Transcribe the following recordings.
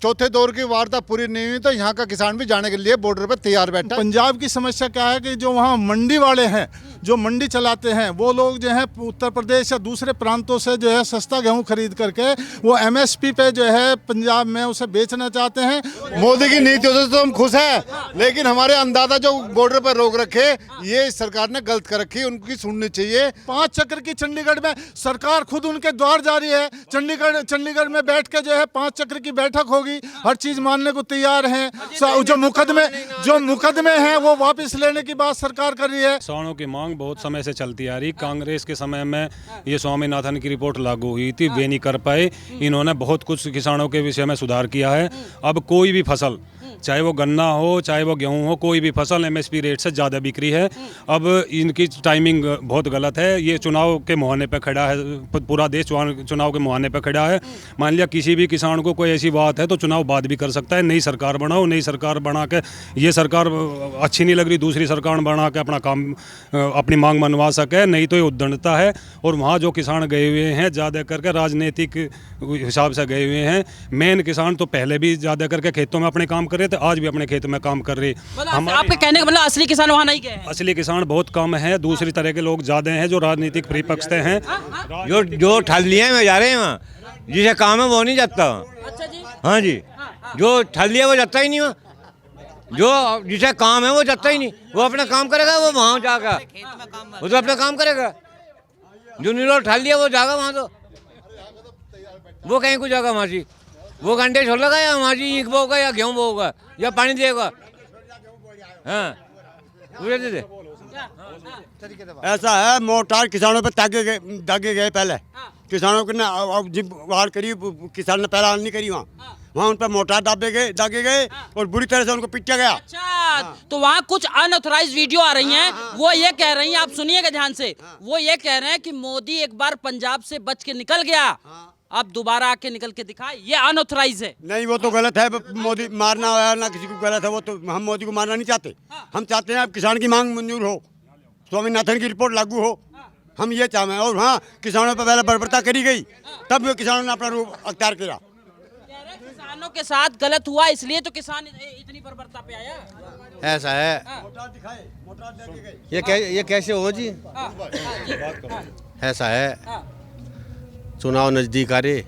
चौथे दौर की वार्ता पूरी नहीं हुई तो यहाँ का किसान भी जाने के लिए बॉर्डर पर तैयार बैठा है। पंजाब की समस्या क्या है कि जो वहाँ मंडी वाले हैं, जो मंडी चलाते हैं, वो लोग जो है उत्तर प्रदेश या दूसरे प्रांतों से जो है सस्ता गेहूं खरीद करके वो एमएसपी पे जो है पंजाब में उसे बेचना चाहते हैं। मोदी की नीतियों से तो हम खुश हैं, लेकिन हमारे अन्नदाता जो बॉर्डर पर रोक रखे ये सरकार ने गलत कर रखी, उनकी सुननी चाहिए। 5 चक्र की चंडीगढ़ में सरकार खुद उनके द्वार जा रही है। चंडीगढ़ में बैठ के जो है 5 चक्र की बैठक होगी, हर चीज मानने को तैयार हैं। जो मुकदमे हैं वो वापस लेने की बात सरकार कर रही है। किसानों की मांग बहुत समय से चलती आ रही। कांग्रेस के समय में ये स्वामीनाथन की रिपोर्ट लागू हुई थी, वे नहीं कर पाए। इन्होंने बहुत कुछ किसानों के विषय में सुधार किया है। अब कोई भी फसल, चाहे वो गन्ना हो चाहे वो गेहूं हो, कोई भी फसल एमएसपी रेट से ज़्यादा बिक रही है। अब इनकी टाइमिंग बहुत गलत है। ये चुनाव के मुहाने पे खड़ा है, पूरा देश चुनाव के मुहाने पे खड़ा है। मान लिया किसी भी किसान को कोई ऐसी बात है तो चुनाव बाद भी कर सकता है। नई सरकार बनाओ, नई सरकार बना के ये सरकार अच्छी नहीं लग रही, दूसरी सरकार बना के अपना काम, अपनी मांग मनवा सके, नहीं तो ये उद्दंडता है। और वहाँ जो किसान गए हुए हैं ज़्यादा करके राजनीतिक हिसाब से गए हुए हैं। मेन किसान तो पहले भी ज़्यादा करके खेतों में अपने काम कर रहे थे, आज भी अपने खेत में काम कर रहे। आपके कहने का मतलब असली किसान वहाँ नहीं गए हैं? असली किसान बहुत कम है, दूसरी तरह के लोग ज़्यादा हैं जो राजनीतिक परिपक्ष हैं। जो ठल्लियाँ में जा रहे हैं वहाँ, जिसे काम है वो नहीं जाता। अच्छा जी। हाँ जी, जो ठल्लिया वो जाता ही नहीं, जो जिसे काम है वो जाता ही नहीं। वो अपना काम करेगा, वो वहाँ जाएगा, वो तो अपना काम करेगा। जो नीलो ठल्लिया वो जाएगा वहाँ, तो वो कहीं को जाएगा वहाँ जी। वो घंटे छोड़ेगा या वहाँ जी ईख बोगा या गेहूँ बोगा या पानी देगा। हाँ दे दे। ऐसा है, मोर्टार किसानों पे दागे गए पहले। किसानों को ना जब वार करी, किसान ने पहला नहीं करी वहाँ उन पर मोर्टार दागे गए और बुरी तरह से उनको पीटा गया। अच्छा, तो वहाँ कुछ अनऑथराइज वीडियो आ रही हैं। वो ये कह रही हैं, आप सुनिएगा ध्यान से, वो ये कह रहे हैं कि मोदी एक बार पंजाब से बच के निकल गया, अब दोबारा आके निकल के दिखाए। ये अनऑथराइज है। नहीं, वो तो गलत है। मोदी मारना है ना किसी को गलत है, वो तो हम मोदी को मारना नहीं चाहते। हम चाहते हैं अब किसान की मांग मंजूर हो, स्वामीनाथन की रिपोर्ट लागू हो, हम ये चाहते हैं। और हाँ, किसानों पर पहले बर्बरता करी गई, तब किसानों ने अपना रूप अख्तियार किया। किसानों के साथ गलत हुआ, इसलिए तो किसान इतनी बर्बरता पे आया। ऐसा है। ये कैसे हो जी? ऐसा है, चुनाव नजदीक आ रहे,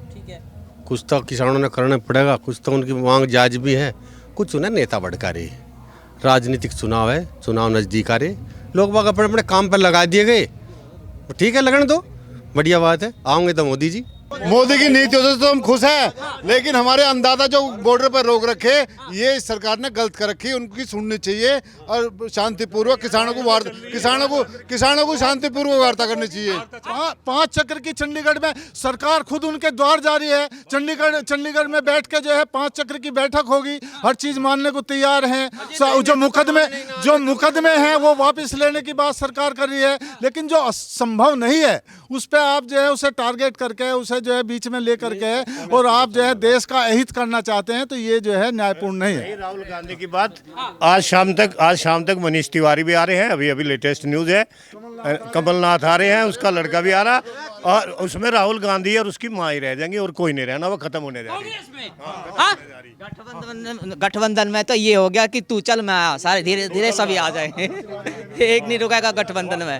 ठीक है, कुछ तो किसानों ने करना पड़ेगा, कुछ तो उनकी मांग जायज भी है, कुछ उन्हें नेता भड़का रहे। राजनीतिक चुनाव है, चुनाव नजदीक आ रहे, लोग बाग अपने अपने काम पर लगा दिए गए। ठीक है, लगने दो, बढ़िया बात है। आऊँगे तो मोदी जी। मोदी की नीतियों से तो हम खुश हैं, लेकिन हमारे अन्नदाता जो बॉर्डर पर रोक रखे ये सरकार ने गलत कर रखी, उनकी सुननी चाहिए और शांतिपूर्वक किसानों को शांतिपूर्वक वार्ता करनी चाहिए। 5 चक्र की चंडीगढ़ में सरकार खुद उनके द्वार जा रही है। चंडीगढ़ में बैठ के जो है 5 चक्र की बैठक होगी, हर चीज मानने को तैयार हैं। जो मुकदमे हैं वो वापस लेने की बात सरकार कर रही है, लेकिन जो असंभव नहीं है उस पर आप जो है उसे टारगेट करके उसे जो है बीच में लेकर के और आप जो है देश का अहित करना चाहते हैं, तो ये जो है न्यायपूर्ण नहीं है। राहुल गांधी की बात आज शाम तक मनीष तिवारी भी आ रहे हैं, अभी लेटेस्ट न्यूज है। कमलनाथ आ रहे हैं, उसका लड़का भी आ रहा, और उसमें राहुल गांधी और उसकी माँ ही रह जाएंगी और कोई नहीं रहना, वो खत्म होने जा रही है। गठबंधन में तो ये हो गया कि तू चल मैं आया, सारे धीरे धीरे सभी आ जाए। एक नहीं रुकेगा गठबंधन में,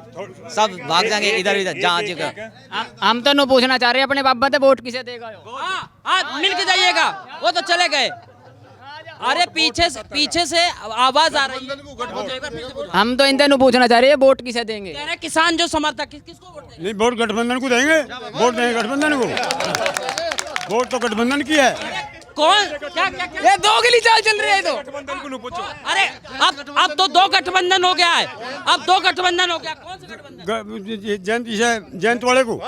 सब भाग जाएंगे इधर उधर जहाँ जगह। हम तो नहीं पूछना चाह रहे अपने बाबा से वोट किसे देगा। मिल के जाइएगा, वो तो चले गए। अरे पीछे से आवाज आ रही है। हम तो इन दोनों पूछना चाह रहे हैं वोट किसे देंगे। कह रहे किसान जो समर्थक किसको वोट देंगे? नहीं, वोट गठबंधन को देंगे, वोट देंगे गठबंधन को। वोट तो गठबंधन की है। कौन क्या ये दोगली चाल चल रही है तो। अरे अब तो 2 गठबंधन हो गया है, अब 2 गठबंधन हो गया। कौन सा गठबंधन? जयंत वाले को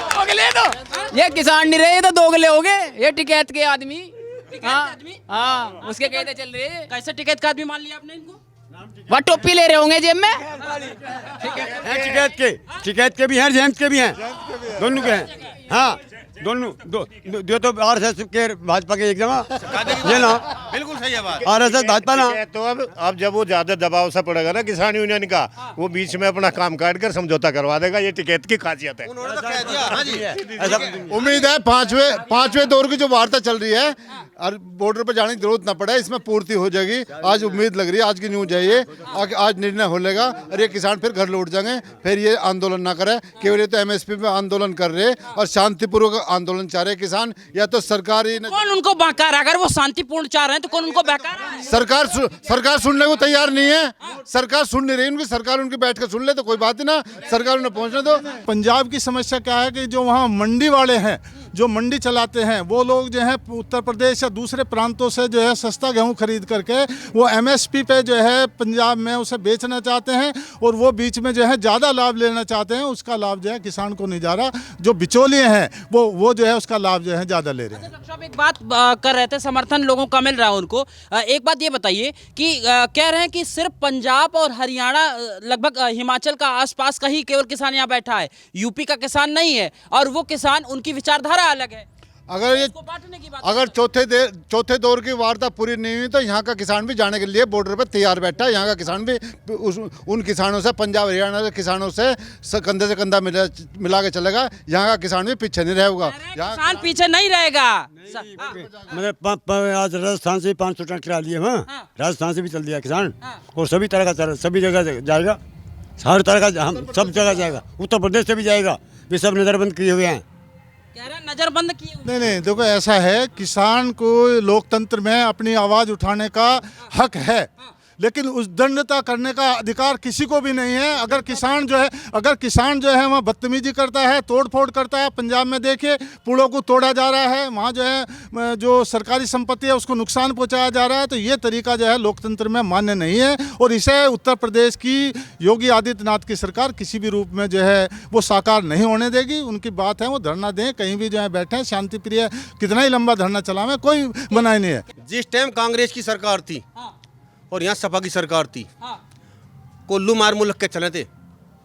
दोगले तो ये किसान नहीं रहे, ये तो दोगले हो गए, ये टिकैत के आदमी। हाँ, उसके कहते चल रहे हैं। कैसे टिकैत का आदमी मान लिया आपने इनको? वह टोपी ले रहे होंगे जेब में। टिकैत के भी हैं, जयंत के भी हैं, दोनों के हैं। हाँ, दोनों दो तो आरएसएस के भाजपा के एक जगह ये ना बिल्कुल सही है बात। RSS भाजपा ना तो अब जब वो ज्यादा दबाव सा पड़ेगा ना किसान यूनियन का, वो बीच में अपना काम काट कर समझौता करवा देगा। ये टिकैत की खासियत है। उन्होंने तो कह दिया। हाँ जी। उम्मीद है पांचवें दौर की जो वार्ता चल रही है और बॉर्डर पर जाने की जरूरत ना पड़े, इसमें पूर्ति हो जाएगी। आज उम्मीद लग रही है, आज की न्यूज है ये, आज निर्णय हो लेगा और ये किसान फिर घर लौट जाएंगे, फिर ये आंदोलन ना करे। केवल ये तो MSP में आंदोलन कर रहे और शांतिपूर्वक आंदोलन चाह रहे किसान, या तो सरकारी कौन उनको बहका रहा है? अगर वो शांतिपूर्ण चाह रहे हैं तो कौन उनको बहका रहा है? सरकार सुनने को तैयार नहीं है। सरकार सुन नहीं रही उनकी, सरकार उनकी बैठ कर सुन ले तो कोई बात ही ना, सरकार उन्हें पहुंचने दो। पंजाब की समस्या क्या है कि जो वहाँ मंडी वाले हैं, जो मंडी चलाते हैं, वो लोग जो है उत्तर प्रदेश या दूसरे प्रांतों से जो है सस्ता गेहूं खरीद करके वो MSP पे जो है पंजाब में उसे बेचना चाहते हैं और वो बीच में जो है ज़्यादा लाभ लेना चाहते हैं। उसका लाभ जो है किसान को नहीं जा रहा, जो बिचौलिए हैं वो जो है उसका लाभ जो है ज़्यादा ले रहे हैं। डॉक्टर साहब एक बात कर रहे थे, समर्थन लोगों का मिल रहा है उनको। एक बात ये बताइए कि कह रहे हैं कि सिर्फ पंजाब और हरियाणा, लगभग हिमाचल का आसपास का ही केवल किसान यहाँ बैठा है, यूपी का किसान नहीं है, और वो किसान, उनकी विचारधारा अलग है। अगर चौथे दौर की वार्ता पूरी नहीं हुई तो यहाँ का किसान भी जाने के लिए बॉर्डर पर तैयार बैठा है। यहाँ का किसान भी उन किसानों से, पंजाब हरियाणा के किसानों से कंधे से कंधा मिला के चलेगा। यहाँ का किसान भी पीछे नहीं रहेगा। किसान पीछे नहीं रहेगा। मतलब आज राजस्थान से 500 टन करा लिए हैं, राजस्थान से भी चल दिया किसान, और सभी तरह का सभी जगह जाएगा, हर तरह का, हम सब जगह जाएगा। उत्तर प्रदेश से भी जाएगा, वे सब नजरबंद किए हुए हैं। कह रहे हैं नजरबंद किए हुए। नहीं, देखो ऐसा है, किसान को लोकतंत्र में अपनी आवाज़ उठाने का हक है, लेकिन उस दंडता करने का अधिकार किसी को भी नहीं है। अगर किसान जो है वहाँ बदतमीजी करता है, तोड़ फोड़ करता है, पंजाब में देखिए पुलों को तोड़ा जा रहा है, वहाँ जो है जो सरकारी संपत्ति है उसको नुकसान पहुँचाया जा रहा है, तो ये तरीका जो है लोकतंत्र में मान्य नहीं है और इसे उत्तर प्रदेश की योगी आदित्यनाथ की सरकार किसी भी रूप में जो है वो साकार नहीं होने देगी। उनकी बात है वो धरना दें, कहीं भी जो है बैठें, शांति प्रिय, कितना ही लंबा धरना चलावें, कोई मनाही नहीं है। जिस टाइम कांग्रेस की सरकार थी और यहाँ सपा की सरकार थी, कोल्लू मार मुल्क के चले थे,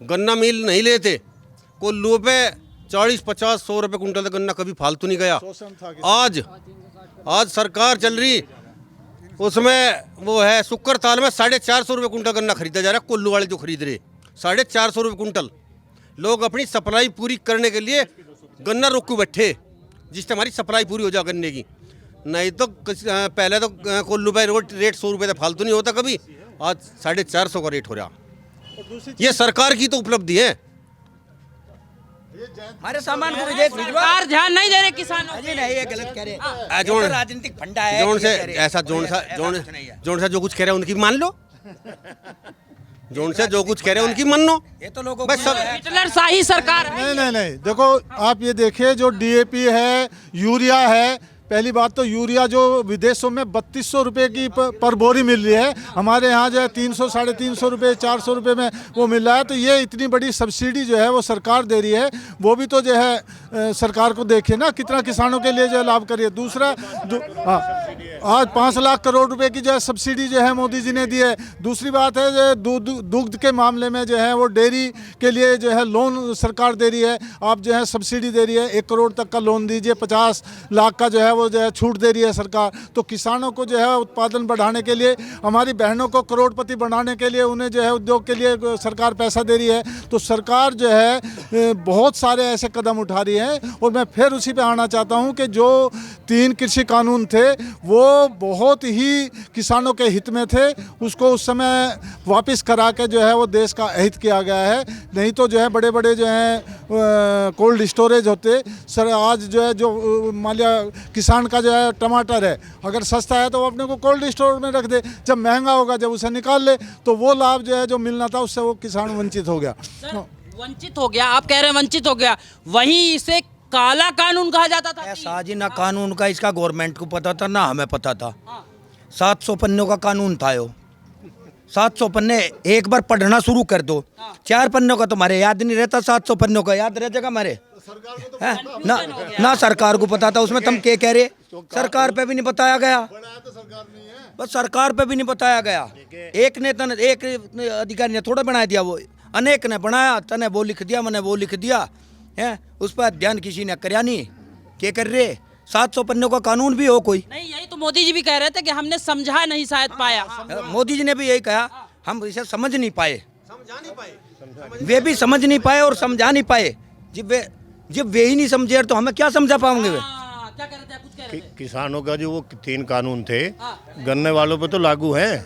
गन्ना मिल नहीं लेते, कोल्लू पे 40-50-100 रुपए कुंटल का गन्ना कभी फालतू नहीं गया। आज सरकार चल रही, उसमें वो है शुक्र ताल में 450 रुपये कुंटल गन्ना खरीदा जा रहा है। कोल्लू वाले जो खरीद रहे 450 रुपये कुंटल, लोग अपनी सप्लाई पूरी करने के लिए गन्ना रोक के बैठे, जिससे हमारी सप्लाई पूरी हो जाए गन्ने की। नहीं तो पहले तो कोल्लू पे रेट 100 रुपये था, फालतू नहीं होता कभी, आज 450 का रेट हो रहा। ये सरकार की तो उपलब्धि है। हमारे सामान को विदेश सरकार ध्यान नहीं दे रहे किसानों को। नहीं, ये गलत कह रहे हैं। ये तो राजनीतिक फंडा है। जोन से ऐसा जोन सा जो कुछ कह रहे हैं उनकी भी मान लो, जोन से जो कुछ कह रहे हैं उनकी मान लो। ये तो लोगों बस सब हिटलर शाही सरकार है। नहीं, देखो आप ये देखिए, जो DAP है, यूरिया है, पहली बात तो यूरिया जो विदेशों में 3200 रुपये की पर बोरी मिल रही है, हमारे यहाँ जो है 300, 350 रुपये, 400 रुपये में वो मिल रहा है। तो ये इतनी बड़ी सब्सिडी जो है वो सरकार दे रही है, वो भी तो जो है सरकार को देखिए ना कितना किसानों के लिए जो है लाभ करिए। दूसरा आज 5 लाख करोड़ रुपए की जो है सब्सिडी जो है मोदी जी ने दी है। दूसरी बात है जो दुग्ध के मामले में जो है वो डेयरी के लिए जो है लोन सरकार दे रही है, आप जो है सब्सिडी दे रही है, 1 करोड़ तक का लोन दीजिए, 50 लाख का जो है वो जो है छूट दे रही है सरकार। तो किसानों को जो है उत्पादन बढ़ाने के लिए, हमारी बहनों को करोड़पति बनाने के लिए, उन्हें जो है उद्योग के लिए सरकार पैसा दे रही है। तो सरकार जो है बहुत सारे ऐसे कदम उठा रही है। और मैं फिर उसी पे आना चाहता हूं कि जो 3 कृषि कानून थे वो बहुत ही किसानों के हित में थे, उसको उस समय वापस करा के जो है वो देश का अहित किया गया है। नहीं तो जो है बड़े बड़े जो हैं कोल्ड स्टोरेज होते सर, आज जो है जो मान लिया किसान का जो है टमाटर है, अगर सस्ता है तो वो अपने को कोल्ड स्टोर में रख दे, जब महंगा होगा जब उसे निकाल ले, तो वो लाभ जो है जो मिलना था उससे वो किसान वंचित हो गया। वंचित हो गया, आप कह रहे हैं वंचित हो गया, वहीं इसे काला कानून कहा जाता था। ऐसा जी, ना कानून का इसका गवर्नमेंट को पता था ना हमें पता था। 700 पन्नों का कानून था यो, 700 पन्ने एक बार पढ़ना शुरू कर दो, 4 पन्नों का तुम्हारे याद नहीं रहता, 700 पन्नों का याद रह जाएगा हमारे ना सरकार को पता था। उसमें तुम क्या कह रहे, सरकार पे भी नहीं बताया गया, बस सरकार पे भी नहीं बताया गया। एक नेता ने, एक अधिकारी ने थोड़ा बना दिया, वो अनेक ने बनाया, तने वो लिख दिया, मैंने वो लिख दिया है, उस पर ध्यान किसी ने करया नहीं। क्या कर रहे, 700 पन्नों का कानून भी हो कोई। नहीं, यही तो मोदी जी भी कह रहे थे कि हमने समझा नहीं शायद पाया। मोदी जी ने भी यही कहा, हम इसे समझ नहीं पाए, वे भी समझ नहीं पाए और समझा नहीं पाए। जब वे ही नहीं समझे तो हमें क्या समझा पाएंगे वे। क्या कह रहे थे, कुछ कह रहे थे? किसानों का जो वो 3 कानून थे गन्ने वालों पे तो लागू हैं,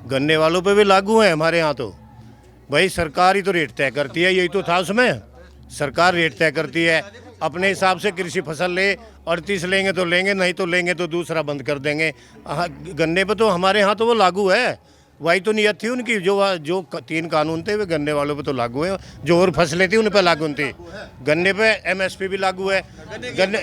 गन्ने वालों पे भी लागू हैं हमारे यहाँ। तो भाई सरकार ही तो रेट तय करती है, यही तो था उसमें, सरकार रेट तय करती है अपने हिसाब से। कृषि फसल ले 38 लेंगे तो लेंगे, नहीं तो लेंगे तो दूसरा बंद कर देंगे। गन्ने पे तो हमारे यहाँ तो वो लागू है, वही तो नियत थी उनकी। जो 3 कानून थे वे गन्ने वालों पे तो लागू हैं, जो और फसलें थी उन पे लागू थी। गन्ने पे MSP भी लागू है, गन्ने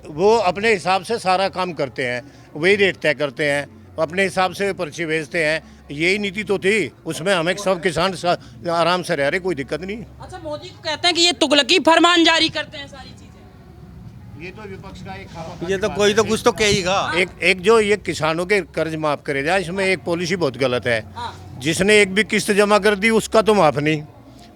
वो अपने हिसाब से सारा काम करते हैं, वही रेट तय करते हैं, अपने हिसाब से पर्ची भेजते हैं। यही नीति तो थी, उसमें हमें सब किसान आराम से रह रहे, कोई दिक्कत नहीं। अच्छा, मोदी को कहते हैं कि ये तुगलकी फरमान जारी करते हैं सारी चीजें। ये तो विपक्ष का एक ये तो कोई तो कुछ तो कहेगा। एक जो ये किसानों के कर्ज माफ करे जाए, इसमें एक पॉलिसी बहुत गलत है। जिसने एक भी किस्त जमा कर दी उसका तो माफ नहीं,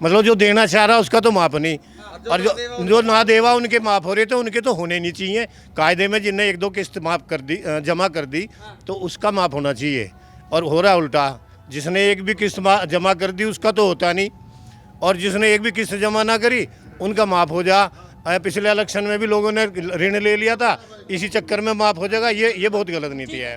मतलब जो देना चाह रहा उसका तो माफ नहीं, और जो ना देवा उनके माफ हो रहे थे, उनके तो होने नहीं चाहिए। कायदे में जिनने 1-2 किस्त माफ कर दी, जमा कर दी, तो उसका माफ होना चाहिए, और हो रहा उल्टा। जिसने एक भी किस्त जमा कर दी उसका तो होता नहीं, और जिसने एक भी किस्त जमा ना करी उनका माफ हो जा। पिछले इलेक्शन में भी लोगों ने ऋण ले लिया था, इसी चक्कर में माफ हो जाएगा। ये बहुत गलत नीति है।